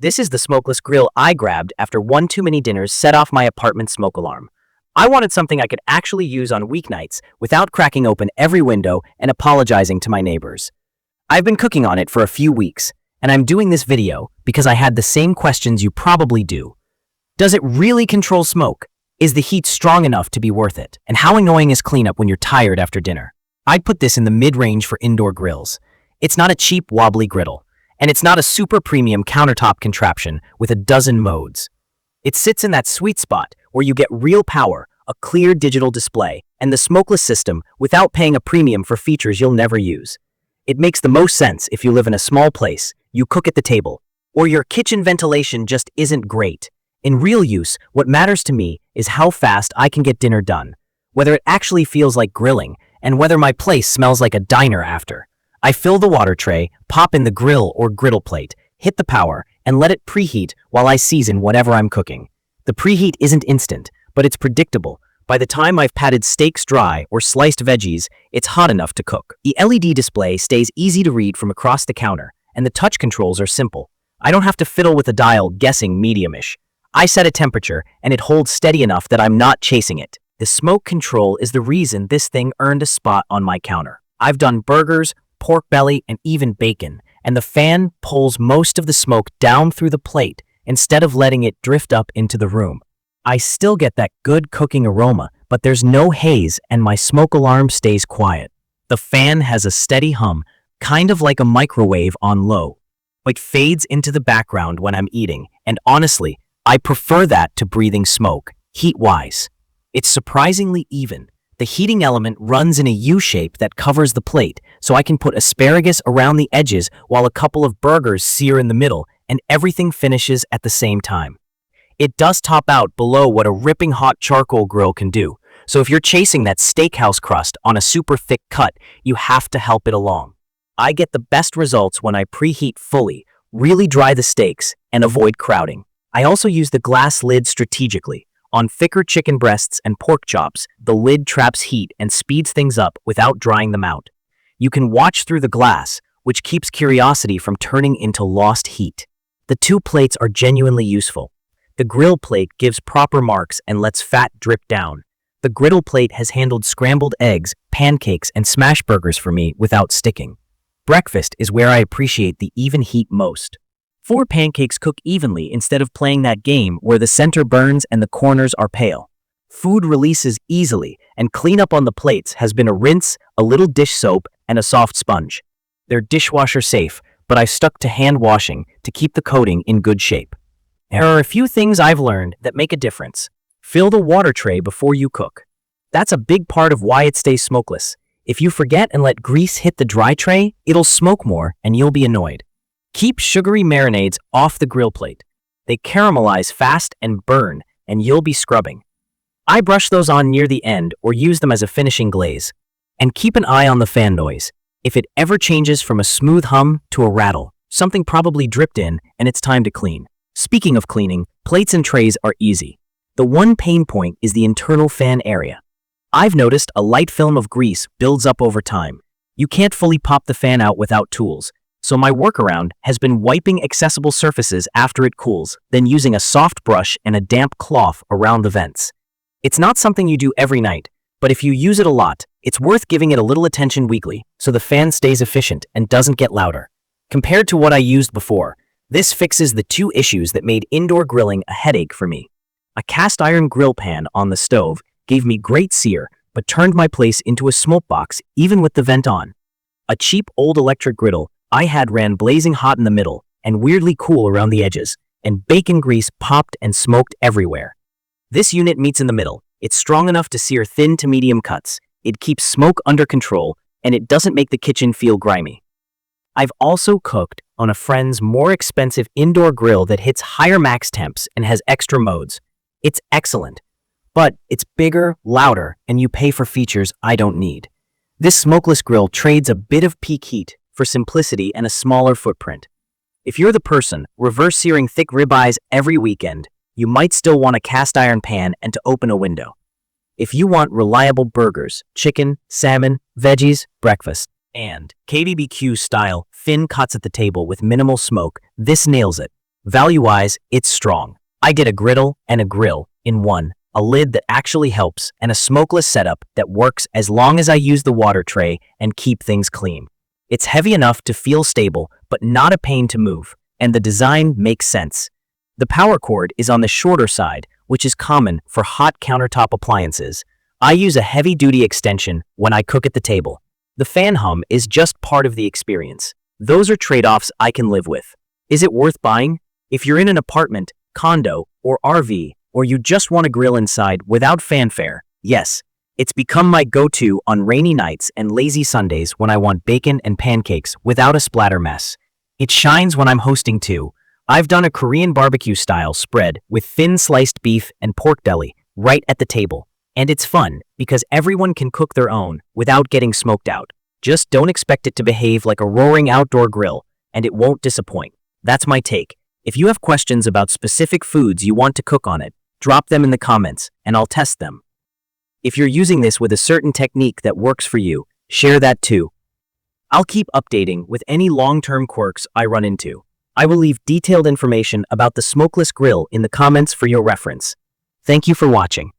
This is the smokeless grill I grabbed after one too many dinners set off my apartment smoke alarm. I wanted something I could actually use on weeknights without cracking open every window and apologizing to my neighbors. I've been cooking on it for a few weeks, and I'm doing this video because I had the same questions you probably do. Does it really control smoke? Is the heat strong enough to be worth it? And how annoying is cleanup when you're tired after dinner? I'd put this in the mid-range for indoor grills. It's not a cheap, wobbly griddle. And it's not a super premium countertop contraption with a dozen modes. It sits in that sweet spot where you get real power, a clear digital display, and the smokeless system without paying a premium for features you'll never use. It makes the most sense if you live in a small place, you cook at the table, or your kitchen ventilation just isn't great. In real use, what matters to me is how fast I can get dinner done, whether it actually feels like grilling, and whether my place smells like a diner after. I fill the water tray, pop in the grill or griddle plate, hit the power, and let it preheat while I season whatever I'm cooking. The preheat isn't instant, but it's predictable. By the time I've patted steaks dry or sliced veggies, it's hot enough to cook. The LED display stays easy to read from across the counter, and the touch controls are simple. I don't have to fiddle with a dial guessing medium-ish. I set a temperature, and it holds steady enough that I'm not chasing it. The smoke control is the reason this thing earned a spot on my counter. I've done burgers, pork belly, and even bacon, and the fan pulls most of the smoke down through the plate instead of letting it drift up into the room. I still get that good cooking aroma, but there's no haze and my smoke alarm stays quiet. The fan has a steady hum, kind of like a microwave on low. It fades into the background when I'm eating, and honestly, I prefer that to breathing smoke, heat-wise. It's surprisingly even. The heating element runs in a U-shape that covers the plate, so I can put asparagus around the edges while a couple of burgers sear in the middle, and everything finishes at the same time. It does top out below what a ripping hot charcoal grill can do, so if you're chasing that steakhouse crust on a super thick cut, you have to help it along. I get the best results when I preheat fully, really dry the steaks, and avoid crowding. I also use the glass lid strategically. On thicker chicken breasts and pork chops, the lid traps heat and speeds things up without drying them out. You can watch through the glass, which keeps curiosity from turning into lost heat. The two plates are genuinely useful. The grill plate gives proper marks and lets fat drip down. The griddle plate has handled scrambled eggs, pancakes, and smash burgers for me without sticking. Breakfast is where I appreciate the even heat most. 4 pancakes cook evenly instead of playing that game where the center burns and the corners are pale. Food releases easily, and cleanup on the plates has been a rinse, a little dish soap, and a soft sponge. They're dishwasher safe, but I stuck to hand washing to keep the coating in good shape. There are a few things I've learned that make a difference. Fill the water tray before you cook. That's a big part of why it stays smokeless. If you forget and let grease hit the dry tray, it'll smoke more and you'll be annoyed. Keep sugary marinades off the grill plate. They caramelize fast and burn, and you'll be scrubbing. I brush those on near the end or use them as a finishing glaze. And keep an eye on the fan noise. If it ever changes from a smooth hum to a rattle, something probably dripped in and it's time to clean. Speaking of cleaning, plates and trays are easy. The one pain point is the internal fan area. I've noticed a light film of grease builds up over time. You can't fully pop the fan out without tools. So my workaround has been wiping accessible surfaces after it cools, then using a soft brush and a damp cloth around the vents. It's not something you do every night, but if you use it a lot, it's worth giving it a little attention weekly so the fan stays efficient and doesn't get louder. Compared to what I used before, this fixes the 2 issues that made indoor grilling a headache for me. A cast iron grill pan on the stove gave me great sear, but turned my place into a smoke box even with the vent on. A cheap old electric griddle I had ran blazing hot in the middle and weirdly cool around the edges, and bacon grease popped and smoked everywhere. This unit meets in the middle. It's strong enough to sear thin to medium cuts. It keeps smoke under control, and it doesn't make the kitchen feel grimy. I've also cooked on a friend's more expensive indoor grill that hits higher max temps and has extra modes. It's excellent, but it's bigger, louder, and you pay for features I don't need. This smokeless grill trades a bit of peak heat for simplicity and a smaller footprint. If you're the person reverse searing thick ribeyes every weekend, you might still want a cast iron pan and to open a window. If you want reliable burgers, chicken, salmon, veggies, breakfast, and KBBQ style thin cuts at the table with minimal smoke, this nails it. Value-wise, it's strong. I get a griddle and a grill in one, a lid that actually helps, and a smokeless setup that works as long as I use the water tray and keep things clean. It's heavy enough to feel stable, but not a pain to move, and the design makes sense. The power cord is on the shorter side, which is common for hot countertop appliances. I use a heavy-duty extension when I cook at the table. The fan hum is just part of the experience. Those are trade-offs I can live with. Is it worth buying? If you're in an apartment, condo, or RV, or you just want to grill inside without fanfare, yes, it's become my go-to on rainy nights and lazy Sundays when I want bacon and pancakes without a splatter mess. It shines when I'm hosting too. I've done a Korean BBQ style spread with thin sliced beef and pork deli right at the table. And it's fun because everyone can cook their own without getting smoked out. Just don't expect it to behave like a roaring outdoor grill, and it won't disappoint. That's my take. If you have questions about specific foods you want to cook on it, drop them in the comments and I'll test them. If you're using this with a certain technique that works for you, share that too. I'll keep updating with any long-term quirks I run into. I will leave detailed information about the smokeless grill in the comments for your reference. Thank you for watching.